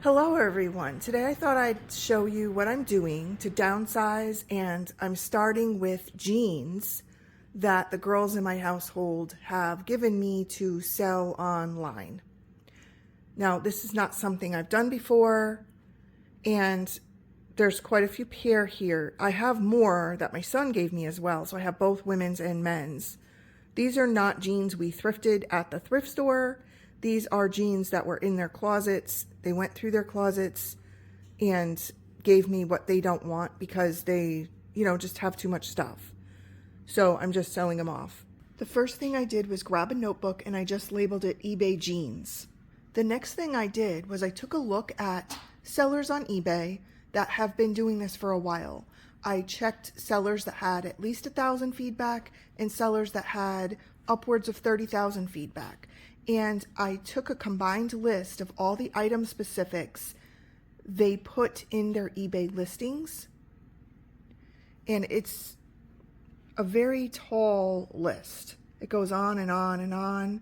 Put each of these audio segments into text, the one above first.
Hello everyone. Today I thought I'd show you what I'm doing to downsize, and I'm starting with jeans that the girls in my household have given me to sell online. Now, this is not something I've done before, and there's quite a few pair here. I have more that my son gave me as well, so I have both women's and men's. These are not jeans we thrifted at the thrift store. These are jeans that were in their closets. They went through their closets and gave me what they don't want because they, just have too much stuff. So I'm just selling them off. The first thing I did was grab a notebook and I just labeled it eBay jeans. The next thing I did was I took a look at sellers on eBay that have been doing this for a while. I checked sellers that had at least 1,000 feedback and sellers that had upwards of 30,000 feedback. And I took a combined list of all the item specifics they put in their eBay listings. And it's a very tall list. It goes on and on and on.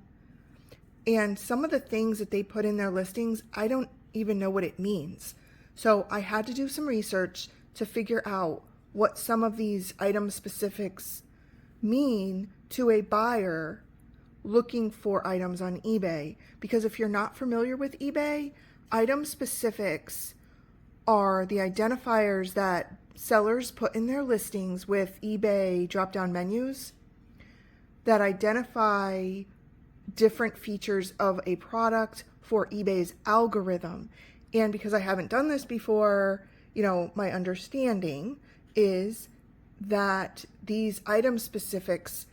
And some of the things that they put in their listings, I don't even know what it means. So I had to do some research to figure out what some of these item specifics mean to a buyer looking for items on eBay. Because if you're not familiar with eBay, item specifics are the identifiers that sellers put in their listings with eBay drop-down menus that identify different features of a product for eBay's algorithm. And because I haven't done this before, my understanding is that these item specifics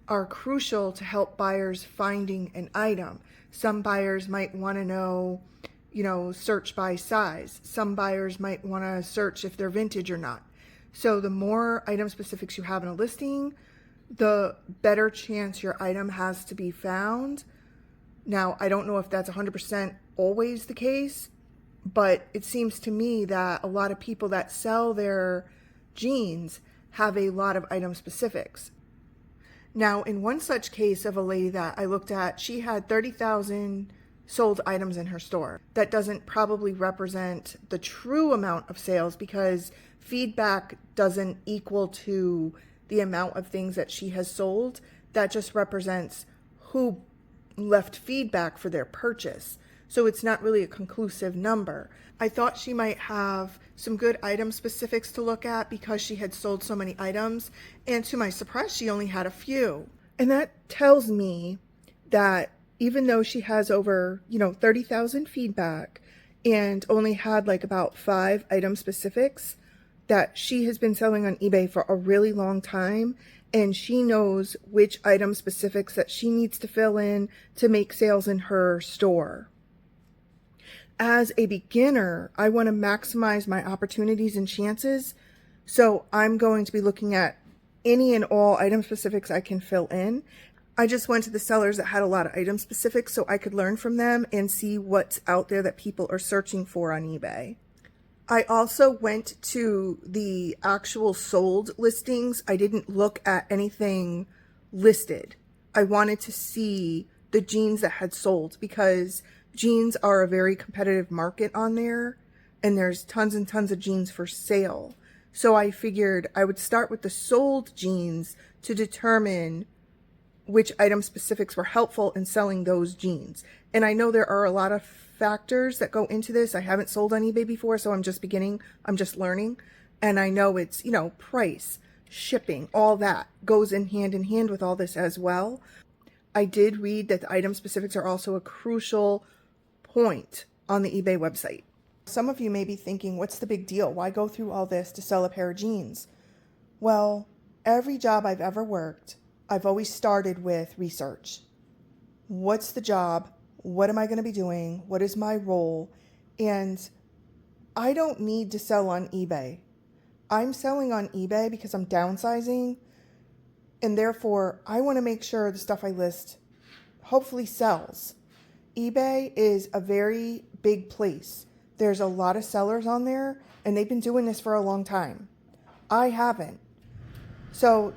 are crucial to help buyers finding an item. Some buyers might want to know, search by size. Some buyers might want to search if they're vintage or not. So the more item specifics you have in a listing, the better chance your item has to be found. Now, I don't know if that's 100% always the case, but it seems to me that a lot of people that sell their jeans have a lot of item specifics. Now, in one such case of a lady that I looked at, she had 30,000 sold items in her store. That doesn't probably represent the true amount of sales because feedback doesn't equal to the amount of things that she has sold. That just represents who left feedback for their purchase. So it's not really a conclusive number. I thought she might have some good item specifics to look at because she had sold so many items, and to my surprise, she only had a few. And that tells me that even though she has over, 30,000 feedback and only had like about 5 item specifics, that she has been selling on eBay for a really long time, and she knows which item specifics that she needs to fill in to make sales in her store. As a beginner, I want to maximize my opportunities and chances, so I'm going to be looking at any and all item specifics I can fill in. I just went to the sellers that had a lot of item specifics so I could learn from them and see what's out there that people are searching for on eBay. I also went to the actual sold listings. I didn't look at anything listed. I wanted to see the jeans that had sold because jeans are a very competitive market on there, and there's tons and tons of jeans for sale. So I figured I would start with the sold jeans to determine which item specifics were helpful in selling those jeans. And I know there are a lot of factors that go into this. I haven't sold on eBay before, so I'm just beginning. I'm just learning. And I know it's, price, shipping, all that goes in hand with all this as well. I did read that the item specifics are also a crucial point on the eBay website. Some of you may be thinking, what's the big deal? Why go through all this to sell a pair of jeans? Well, every job I've ever worked, I've always started with research. What's the job? What am I going to be doing? What is my role? And I don't need to sell on eBay. I'm selling on eBay because I'm downsizing, and therefore I want to make sure the stuff I list hopefully sells. eBay is a very big place. There's a lot of sellers on there, and they've been doing this for a long time. I haven't. So,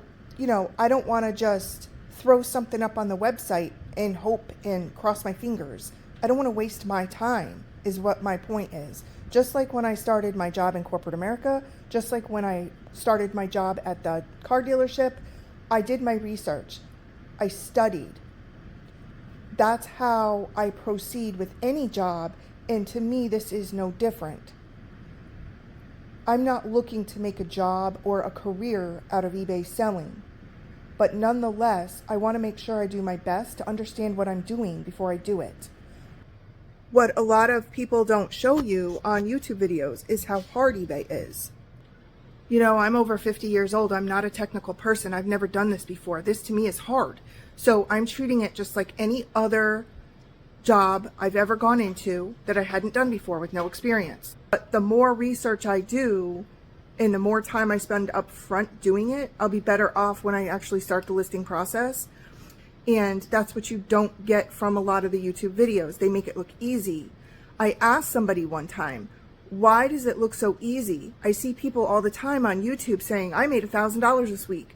I don't want to just throw something up on the website and hope and cross my fingers. I don't want to waste my time. is what my point is. Just like when I started my job in corporate America, just like when I started my job at the car dealership, I did my research. I studied. That's how I proceed with any job, and to me, this is no different. I'm not looking to make a job or a career out of eBay selling, but nonetheless, I want to make sure I do my best to understand what I'm doing before I do it. What a lot of people don't show you on YouTube videos is how hard eBay is. You know, I'm over 50 years old. I'm not a technical person. I've never done this before. This to me is hard. So I'm treating it just like any other job I've ever gone into that I hadn't done before with no experience. But the more research I do and the more time I spend up front doing it, I'll be better off when I actually start the listing process. And that's what you don't get from a lot of the YouTube videos. They make it look easy. I asked somebody one time, why does it look so easy? I see people all the time on YouTube saying, I made $1,000 this week.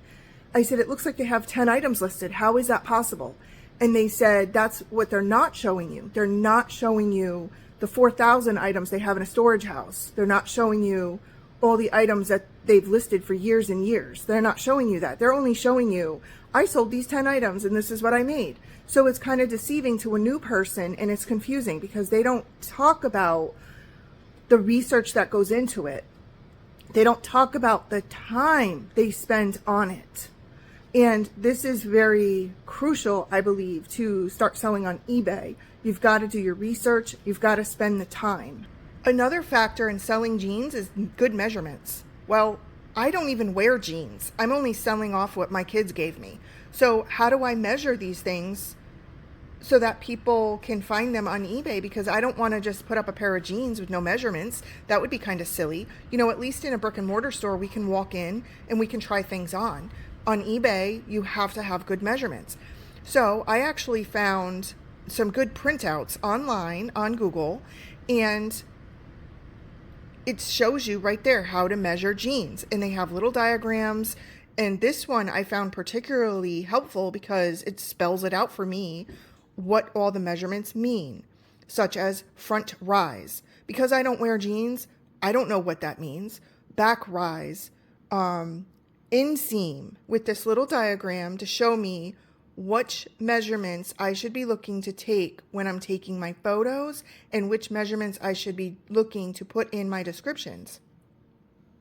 I said, it looks like they have 10 items listed. How is that possible? And they said, that's what they're not showing you. They're not showing you the 4,000 items they have in a storage house. They're not showing you all the items that they've listed for years and years. They're not showing you that. They're only showing you, I sold these 10 items and this is what I made. So it's kind of deceiving to a new person, and it's confusing because they don't talk about the research that goes into it. They don't talk about the time they spend on it. And this is very crucial, I believe, to start selling on eBay. You've got to do your research. You've got to spend the time. Another factor in selling jeans is good measurements. Well, I don't even wear jeans. I'm only selling off what my kids gave me. So how do I measure these things so that people can find them on eBay? Because I don't want to just put up a pair of jeans with no measurements. That would be kind of silly. You know, at least in a brick and mortar store, we can walk in and we can try things on. On eBay, you have to have good measurements. So I actually found some good printouts online on Google, and it shows you right there how to measure jeans. And they have little diagrams. And this one I found particularly helpful because it spells it out for me what all the measurements mean, such as front rise. Because I don't wear jeans, I don't know what that means. Back rise, inseam, with this little diagram to show me which measurements I should be looking to take when I'm taking my photos and which measurements I should be looking to put in my descriptions.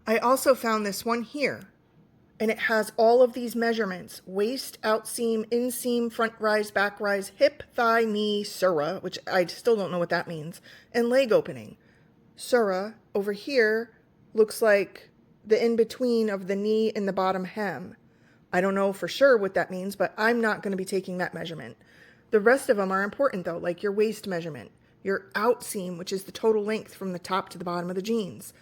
I also found this one here, and it has all of these measurements: waist, outseam, inseam, front rise, back rise, hip, thigh, knee, surah, which I still don't know what that means, and leg opening. Surah over here looks like the in-between of the knee and the bottom hem. I don't know for sure what that means, but I'm not going to be taking that measurement. The rest of them are important though, like your waist measurement, your outseam, which is the total length from the top to the bottom of the jeans,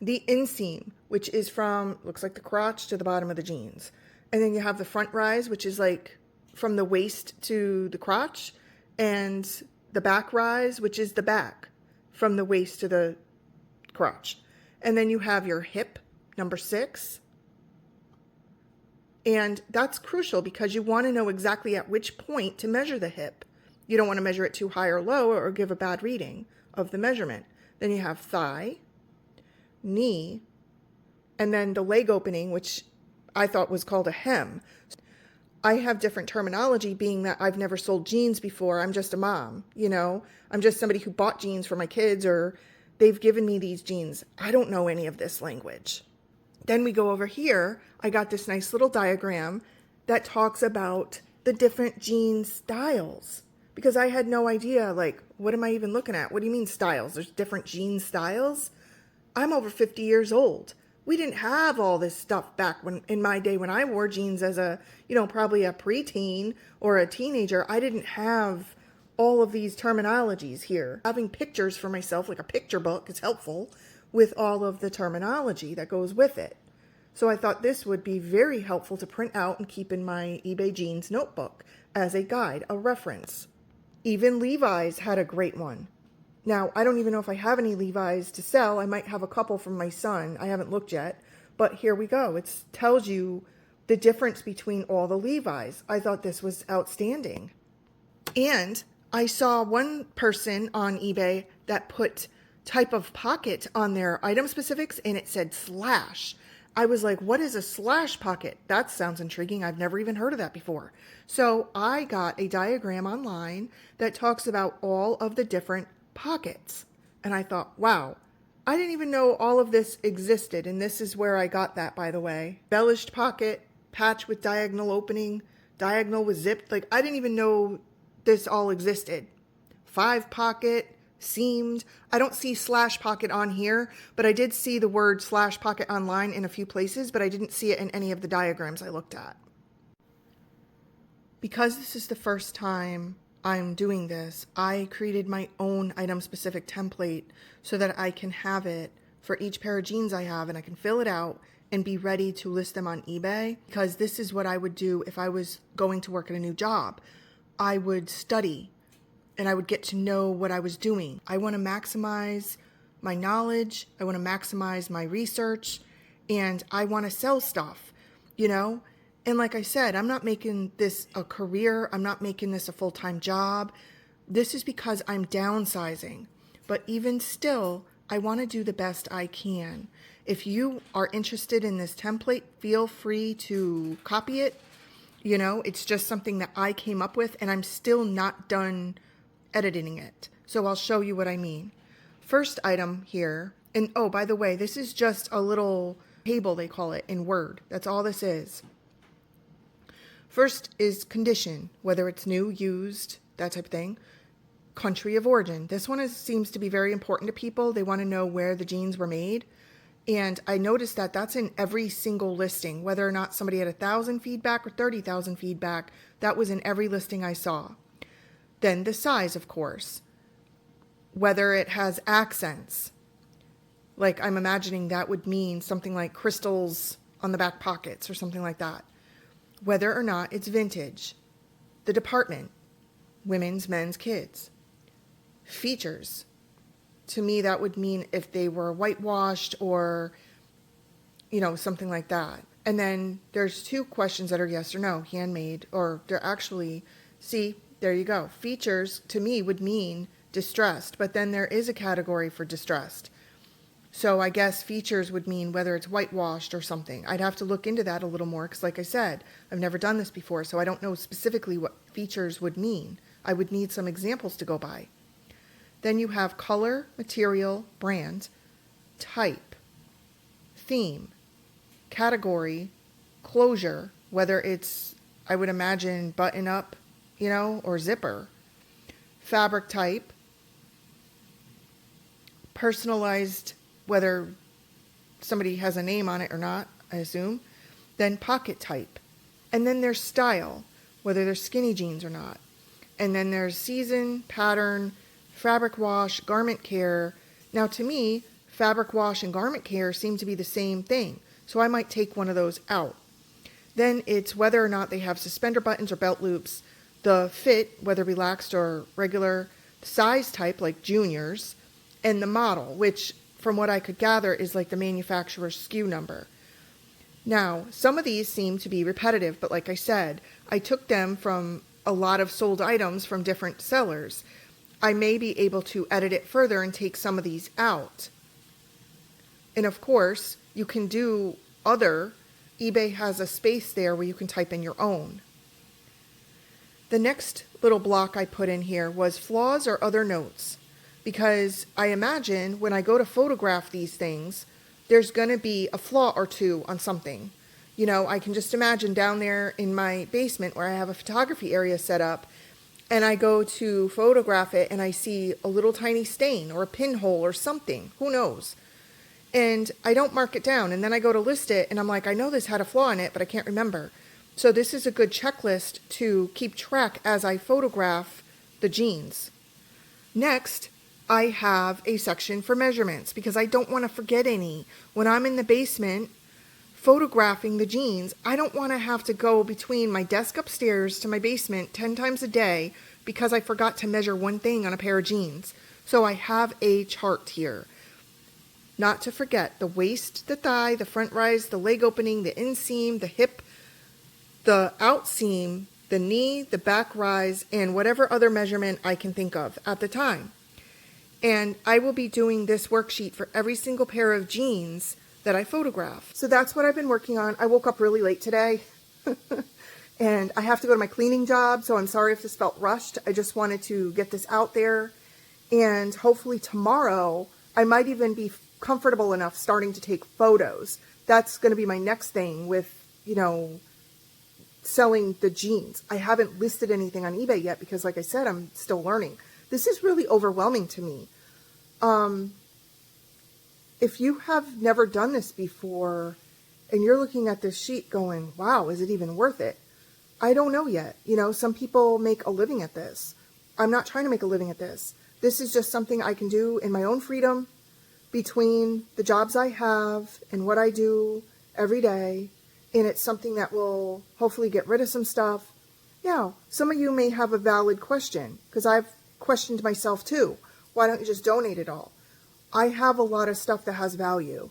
the inseam, which is from, looks like the crotch to the bottom of the jeans. And then you have the front rise, which is like from the waist to the crotch, and the back rise, which is the back from the waist to the crotch. And then you have your hip, number 6. And that's crucial because you want to know exactly at which point to measure the hip. You don't want to measure it too high or low or give a bad reading of the measurement. Then you have thigh, knee, and then the leg opening, which I thought was called a hem. I have different terminology being that I've never sold jeans before. I'm just a mom, you know. I'm just somebody who bought jeans for my kids, or they've given me these jeans. I don't know any of this language. Then we go over here. I got this nice little diagram that talks about the different jean styles, because I had no idea, like, what am I even looking at? What do you mean styles? There's different jean styles? I'm over 50 years old. We didn't have all this stuff back when in my day when I wore jeans as a, you know, probably a preteen or a teenager. I didn't have all of these terminologies here. Having pictures for myself, like a picture book, is helpful with all of the terminology that goes with it. So I thought this would be very helpful to print out and keep in my eBay jeans notebook as a guide, a reference. Even Levi's had a great one. Now, I don't even know if I have any Levi's to sell. I might have a couple from my son. I haven't looked yet. But here we go. It tells you the difference between all the Levi's. I thought this was outstanding. And I saw one person on eBay that put type of pocket on their item specifics, and it said slash. I was like, what is a slash pocket? That sounds intriguing. I've never even heard of that before. So I got a diagram online that talks about all of the different pockets. And I thought, wow, I didn't even know all of this existed. And this is where I got that, by the way. Embellished pocket, patch with diagonal opening, diagonal with zipped. Like, I didn't even know this all existed. 5 pocket, seamed. I don't see slash pocket on here, but I did see the word slash pocket online in a few places, but I didn't see it in any of the diagrams I looked at. Because this is the first time I'm doing this, I created my own item specific template so that I can have it for each pair of jeans I have, and I can fill it out and be ready to list them on eBay, because this is what I would do if I was going to work at a new job. I would study and I would get to know what I was doing. I want to maximize my knowledge. I want to maximize my research, and I want to sell stuff, you know? And like I said, I'm not making this a career. I'm not making this a full-time job. This is because I'm downsizing. But even still, I want to do the best I can. If you are interested in this template, feel free to copy it. You know, it's just something that I came up with, and I'm still not done editing it. So I'll show you what I mean. First item here, and oh, by the way, this is just a little table, they call it, in Word. That's all this is. First is condition, whether it's new, used, that type of thing. Country of origin. This one seems to be very important to people. They want to know where the jeans were made. And I noticed that that's in every single listing, whether or not somebody had 1,000 feedback or 30,000 feedback, that was in every listing I saw. Then the size, of course, whether it has accents. Like, I'm imagining that would mean something like crystals on the back pockets or something like that. Whether or not it's vintage. The department, women's, men's, kids. Features. To me, that would mean if they were whitewashed or, you know, something like that. And then there's 2 questions that are yes or no, handmade, or they're actually, see, there you go. Features, to me, would mean distressed, but then there is a category for distressed. So I guess features would mean whether it's whitewashed or something. I'd have to look into that a little more because, like I said, I've never done this before, so I don't know specifically what features would mean. I would need some examples to go by. Then you have color, material, brand, type, theme, category, closure, whether it's, I would imagine, button up, you know, or zipper, fabric type, personalized, whether somebody has a name on it or not, I assume, then pocket type, and then there's style, whether they're skinny jeans or not, and then there's season, pattern, fabric wash, garment care. Now to me, fabric wash and garment care seem to be the same thing, so I might take one of those out. Then it's whether or not they have suspender buttons or belt loops, the fit, whether relaxed or regular, size type like juniors, and the model, which from what I could gather is like the manufacturer's SKU number. Now, some of these seem to be repetitive, but like I said, I took them from a lot of sold items from different sellers. I may be able to edit it further and take some of these out. And of course, you can do other. eBay has a space there where you can type in your own. The next little block I put in here was flaws or other notes, because I imagine when I go to photograph these things, there's going to be a flaw or two on something. You know, I can just imagine down there in my basement where I have a photography area set up, and I go to photograph it and I see a little tiny stain or a pinhole or something, who knows? And I don't mark it down, and then I go to list it and I'm like, I know this had a flaw in it, but I can't remember. So this is a good checklist to keep track as I photograph the jeans. Next, I have a section for measurements because I don't want to forget any. When I'm in the basement photographing the jeans, I don't want to have to go between my desk upstairs to my basement 10 times a day because I forgot to measure one thing on a pair of jeans. So I have a chart here. Not to forget the waist, the thigh, the front rise, the leg opening, the inseam, the hip, the outseam, the knee, the back rise, and whatever other measurement I can think of at the time. And I will be doing this worksheet for every single pair of jeans that I photograph. So that's what I've been working on. I woke up really late today and I have to go to my cleaning job. So I'm sorry if this felt rushed. I just wanted to get this out there. And hopefully tomorrow, I might even be comfortable enough starting to take photos. That's going to be my next thing with, you know, selling the jeans. I haven't listed anything on eBay yet because, like I said, I'm still learning. This is really overwhelming to me. If you have never done this before and you're looking at this sheet going, wow, is it even worth it? I don't know yet. You know, some people make a living at this. I'm not trying to make a living at this. This is just something I can do in my own freedom between the jobs I have and what I do every day. And it's something that will hopefully get rid of some stuff. Now, some of you may have a valid question because I've questioned myself too. Why don't you just donate it all? I have a lot of stuff that has value.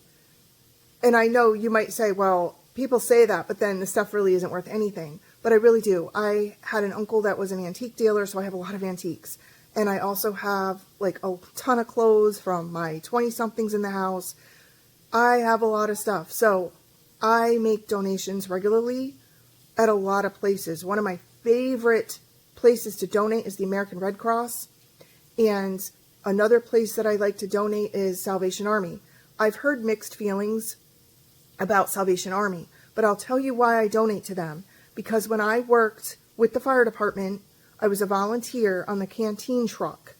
And I know you might say, well, people say that, but then the stuff really isn't worth anything. But I really do. I had an uncle that was an antique dealer, so I have a lot of antiques. And I also have like a ton of clothes from my 20-somethings in the house. I have a lot of stuff. So I make donations regularly at a lot of places. One of my favorite places to donate is the American Red Cross. And another place that I like to donate is Salvation Army. I've heard mixed feelings about Salvation Army, but I'll tell you why I donate to them. Because when I worked with the fire department, I was a volunteer on the canteen truck.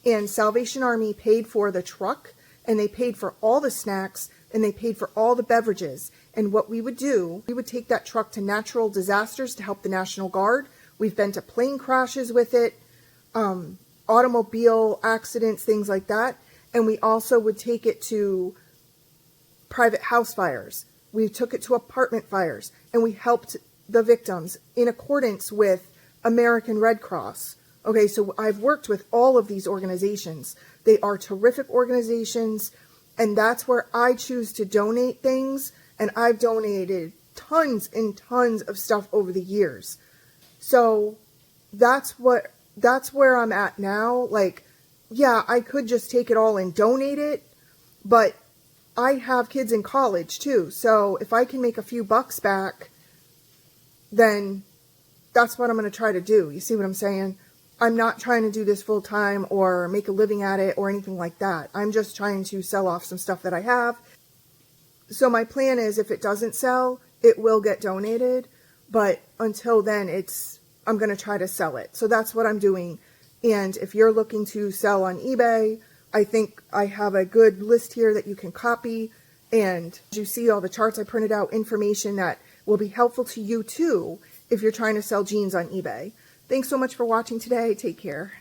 And Salvation Army paid for the truck, and they paid for all the snacks, and they paid for all the beverages. And what we would do, we would take that truck to natural disasters to help the National Guard. We've been to plane crashes with it, automobile accidents, things like that. And we also would take it to private house fires. We took it to apartment fires, and we helped the victims in accordance with American Red Cross. Okay, so I've worked with all of these organizations. They are terrific organizations, and that's where I choose to donate things, and I've donated tons and tons of stuff over the years. So that's where I'm at now. Like, yeah, I could just take it all and donate it, but I have kids in college too. So if I can make a few bucks back, then that's what I'm going to try to do. You see what I'm saying? I'm not trying to do this full time or make a living at it or anything like that. I'm just trying to sell off some stuff that I have. So my plan is if it doesn't sell, it will get donated. But until then, I'm going to try to sell it. So that's what I'm doing. And if you're looking to sell on eBay, I think I have a good list here that you can copy. And you see all the charts I printed out, information that will be helpful to you too if you're trying to sell jeans on eBay. Thanks so much for watching today. Take care.